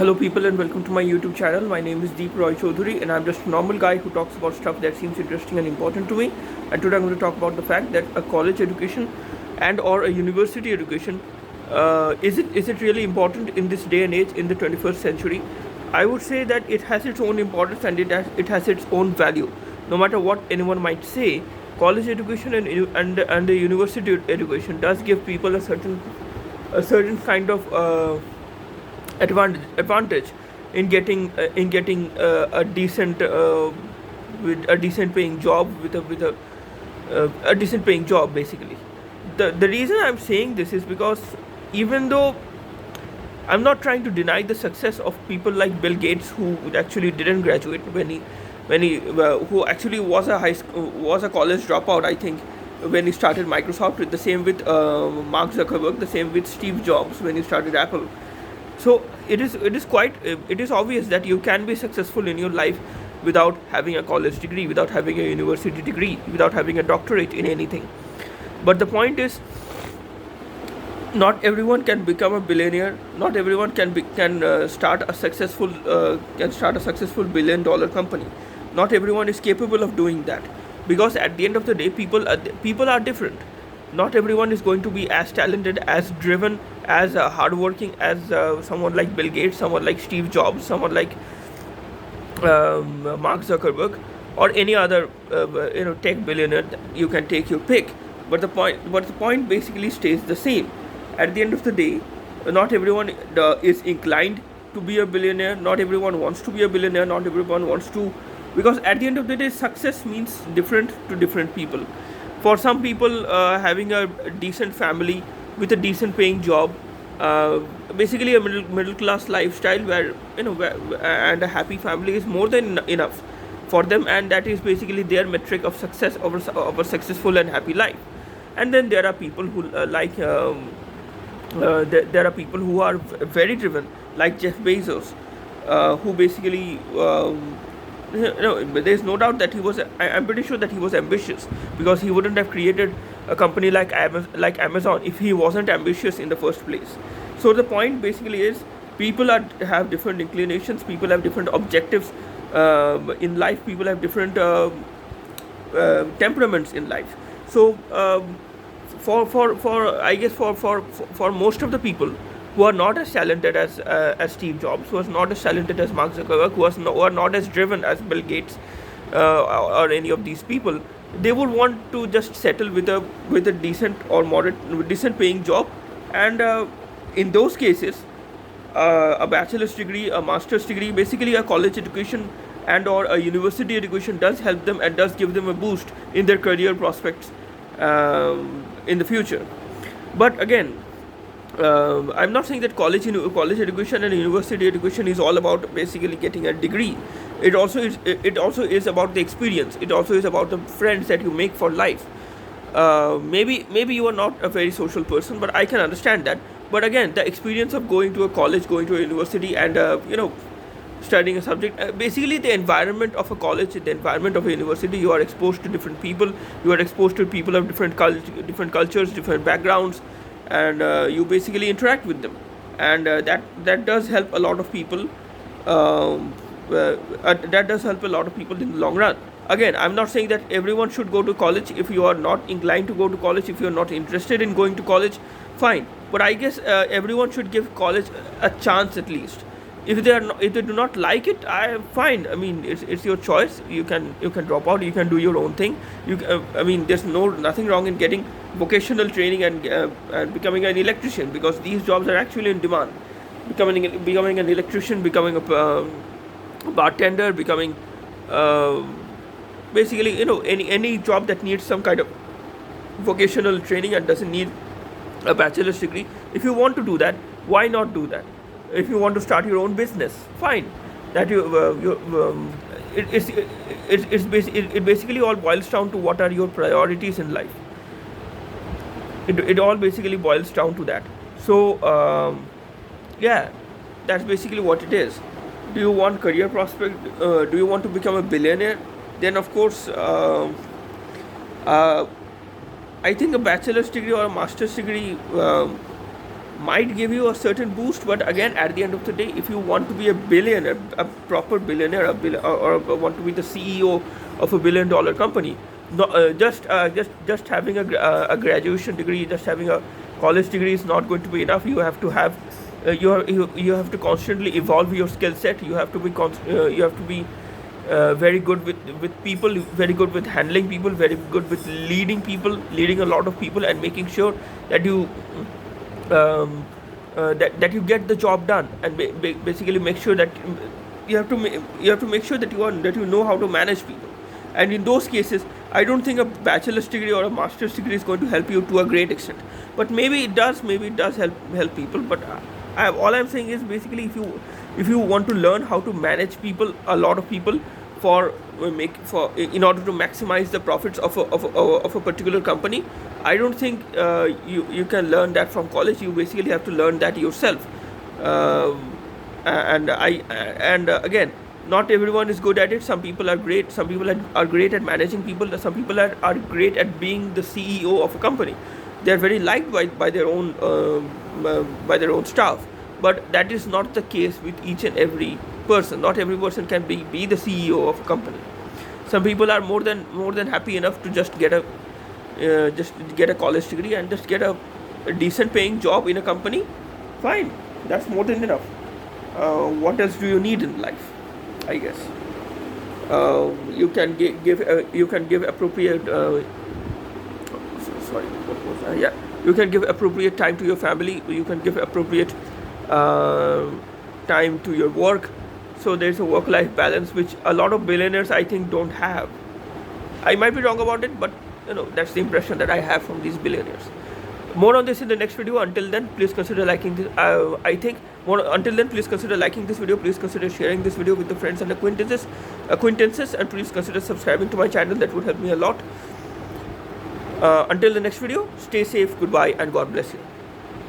Hello people and welcome to my YouTube channel. My name is Deep Roy Chaudhary and I'm just a normal guy who talks about stuff that seems interesting and important to me. And today I'm going to talk about the fact that a college education and or a university education, is it really important in this day and age in the 21st century? I would say that it has its own importance and it has its own value. No matter what anyone might say, college education and the university education does give people a certain kind of advantage in getting a decent with a decent paying job with a decent paying job basically. The reason I'm saying this is because even though I'm not trying to deny the success of people like Bill Gates, who actually didn't graduate when he who actually was a college dropout, I think, when he started Microsoft. The same with Mark Zuckerberg. The same with Steve Jobs when he started Apple. So it is obvious that you can be successful in your life without having a college degree, without having a university degree, without having a doctorate in anything. But the point is, not everyone can become a billionaire. Not everyone can start a successful $1 billion company. Not everyone is capable of doing that, because at the end of the day, people are different. Not everyone is going to be as talented, as driven, as hardworking as someone like Bill Gates, someone like Steve Jobs, someone like Mark Zuckerberg, or any other tech billionaire. You can take your pick, but the point basically stays the same. At the end of the day, not everyone is inclined to be a billionaire. Not everyone wants to be a billionaire. Not everyone wants to, because at the end of the day, success means different to different people. For some people, having a decent family with a decent paying job, uh, basically a middle class lifestyle and a happy family is more than enough for them, and that is basically their metric of success of a successful and happy life. And then there are people who there are people who are very driven, like Jeff Bezos, who basically no, but there's no doubt that I'm pretty sure that he was ambitious, because he wouldn't have created a company like Amazon if he wasn't ambitious in the first place. So the point basically is, have different inclinations, people have different objectives in life, people have different temperaments in life. So for I guess for most of the people who are not as talented as Steve Jobs, who are not as talented as Mark Zuckerberg, who are not as driven as Bill Gates, or any of these people, they would want to just settle with a decent or moderate decent paying job. And in those cases, a bachelor's degree, a master's degree, basically a college education and or a university education does help them and does give them a boost in their career prospects in the future. But again, I'm not saying that college education and university education is all about basically getting a degree. It also is about the experience. It also is about the friends that you make for life. Maybe you are not a very social person, but I can understand that. But again, the experience of going to a college, going to a university, and studying a subject, basically the environment of a college, the environment of a university, you are exposed to different people. You are exposed to people of different cultures, different backgrounds, and you basically interact with them, and that does help a lot of people. That does help a lot of people in the long run. Again, I'm not saying that everyone should go to college. If you are not inclined to go to college, if you're not interested in going to college, fine. But I guess everyone should give college a chance at least. If they do not like it, fine. I mean, it's your choice. You can drop out. You can do your own thing. I mean, there's nothing wrong in getting vocational training and becoming an electrician, because these jobs are actually in demand. Becoming an electrician, becoming a bartender, becoming uh, basically, any job that needs some kind of vocational training and doesn't need a bachelor's degree. If you want to do that, why not do that? If you want to start your own business, fine. That it basically all boils down to what are your priorities in life. It all basically boils down to that. So yeah, that's basically what it is. Do you want career prospect? Do you want to become a billionaire? Then of course, uh, I think a bachelor's degree or a master's degree might give you a certain boost, but again, at the end of the day, if you want to be a billionaire, a proper billionaire, or want to be the CEO of a $1 billion company, no, just having a graduation degree, just having a college degree is not going to be enough. You have to have you have to constantly evolve your skill set. You have to be very good with people, very good with handling people, very good with leading people, leading a lot of people, and making sure that you that you get the job done, and basically make sure that you have to make sure that you know how to manage people. And in those cases, I don't think a bachelor's degree or a master's degree is going to help you to a great extent, but maybe it does help people. But all I'm saying is, basically, if you want to learn how to manage people, a lot of people, in order to maximize the profits of a particular company, I don't think you can learn that from college. You basically have to learn that yourself. And again, not everyone is good at it. Some people are great. Some people are great at managing people. Some people are great at being the CEO of a company. They are very liked by their own staff. But that is not the case with each and every person. Not every person can be the CEO of a company. Some people are more than happy enough to just get a college degree and just get a decent paying job in a company. Fine, that's more than enough. What else do you need in life? I guess you can give appropriate. Sorry, what was that? Yeah, you can give appropriate time to your family. You can give appropriate time to your work. So there's a work-life balance, which a lot of billionaires, I think, don't have. I might be wrong about it, but that's the impression that I have from these billionaires. More on this in the next video. Until then, please consider liking this. Until then, please consider liking this video. Please consider sharing this video with the friends and acquaintances, and please consider subscribing to my channel. That would help me a lot. Until the next video, stay safe, goodbye, and God bless you.